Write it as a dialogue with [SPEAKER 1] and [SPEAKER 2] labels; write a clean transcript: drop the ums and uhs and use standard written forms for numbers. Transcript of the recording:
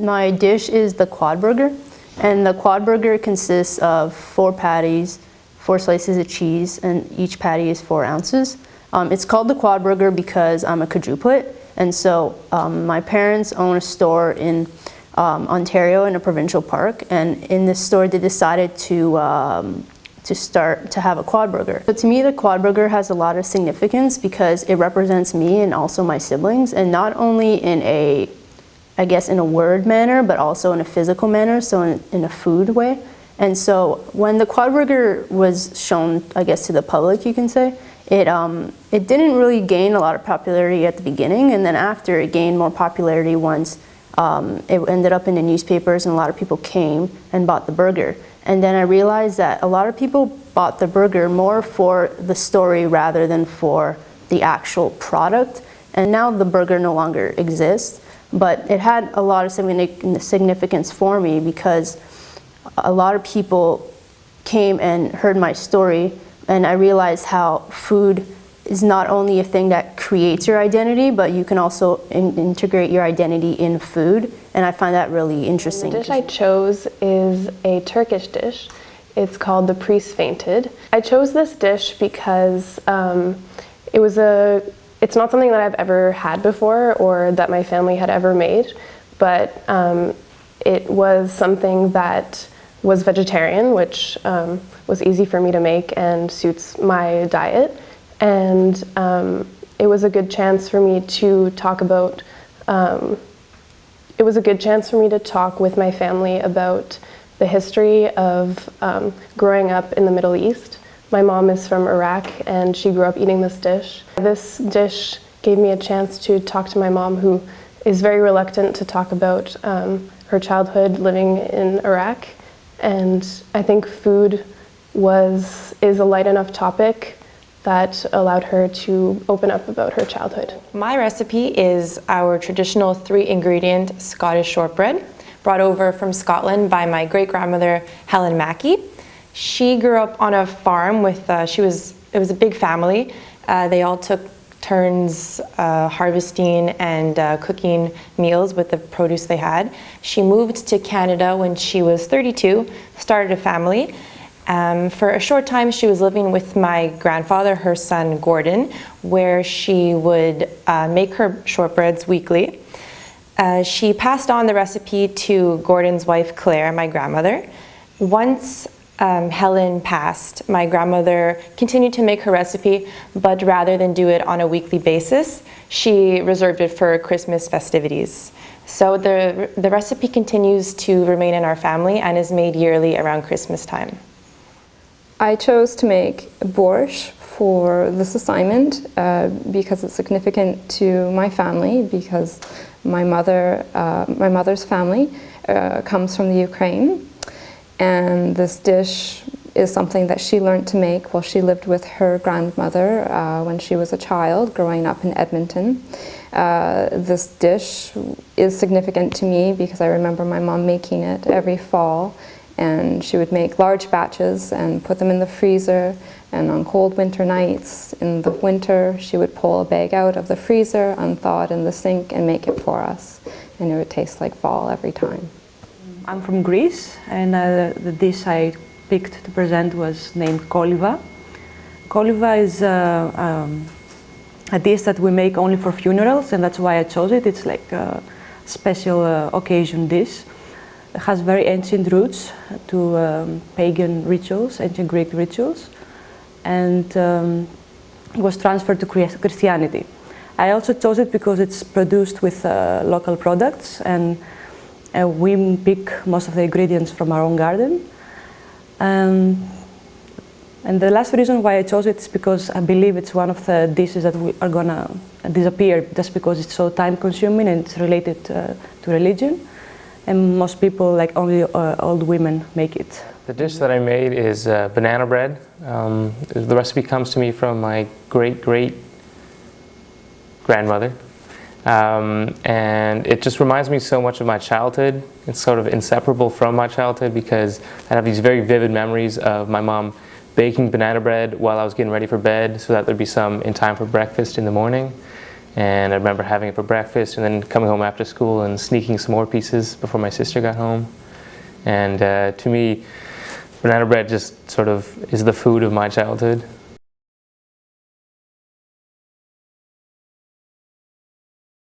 [SPEAKER 1] My dish is the quad burger, and the quad burger consists of 4 patties, 4 slices of cheese, and each patty is 4 ounces. It's called the quad burger because I'm a quadruplet, and so my parents own a store in Ontario in a provincial park, and in this store they decided to start to have a quad burger. But to me, the quad burger has a lot of significance because it represents me and also my siblings, and not only in a, I guess, in a word manner, but also in a physical manner, so in a food way. And so when the quad burger was shown, I guess, to the public, you can say, it didn't really gain a lot of popularity at the beginning, and then after it gained more popularity once it ended up in the newspapers and a lot of people came and bought the burger. And then I realized that a lot of people bought the burger more for the story rather than for the actual product. And now the burger no longer exists, but it had a lot of significance for me because a lot of people came and heard my story, and I realized how food is not only a thing that creates your identity, but you can also integrate your identity in food, and I find that really interesting.
[SPEAKER 2] The dish I chose is a Turkish dish. It's called the priest fainted. I chose this dish because it's not something that I've ever had before or that my family had ever made, but it was something that was vegetarian, which was easy for me to make and suits my diet. And it was a good chance for me to talk about, with my family about the history of growing up in the Middle East. My mom is from Iraq and she grew up eating this dish. This dish gave me a chance to talk to my mom, who is very reluctant to talk about her childhood living in Iraq. And I think food is a light enough topic that allowed her to open up about her childhood.
[SPEAKER 3] My recipe is our traditional 3-ingredient Scottish shortbread, brought over from Scotland by my great-grandmother Helen Mackey. She grew up on a farm with, it was a big family. They all took turns harvesting and cooking meals with the produce they had. She moved to Canada when she was 32, started a family. For a short time, she was living with my grandfather, her son Gordon, where she would make her shortbreads weekly. She passed on the recipe to Gordon's wife, Claire, my grandmother. Once Helen passed, my grandmother continued to make her recipe, but rather than do it on a weekly basis, she reserved it for Christmas festivities. So the recipe continues to remain in our family and is made yearly around Christmas time.
[SPEAKER 4] I chose to make borscht for this assignment because it's significant to my family, because my mother's family comes from the Ukraine, and this dish is something that she learned to make while she lived with her grandmother when she was a child growing up in Edmonton. This dish is significant to me because I remember my mom making it every fall, and she would make large batches and put them in the freezer, and on cold winter nights in the winter she would pull a bag out of the freezer, unthaw it in the sink, and make it for us, and it would taste like fall every time.
[SPEAKER 5] I'm from Greece, and the dish I picked to present was named Koleva. Koleva is a dish that we make only for funerals, and that's why I chose it. It's like a special occasion dish. It has very ancient roots to pagan rituals, ancient Greek rituals, and it was transferred to Christianity. I also chose it because it's produced with local products, and we pick most of the ingredients from our own garden. And the last reason why I chose it is because I believe it's one of the dishes that are gonna disappear just because it's so time-consuming and it's related to religion. And most people, like only old women, make it.
[SPEAKER 6] The dish that I made is banana bread. The recipe comes to me from my great-great-grandmother. And it just reminds me so much of my childhood. It's sort of inseparable from my childhood because I have these very vivid memories of my mom baking banana bread while I was getting ready for bed so that there'd be some in time for breakfast in the morning. And I remember having it for breakfast and then coming home after school and sneaking some more pieces before my sister got home. And to me, banana bread just sort of is the food of my childhood.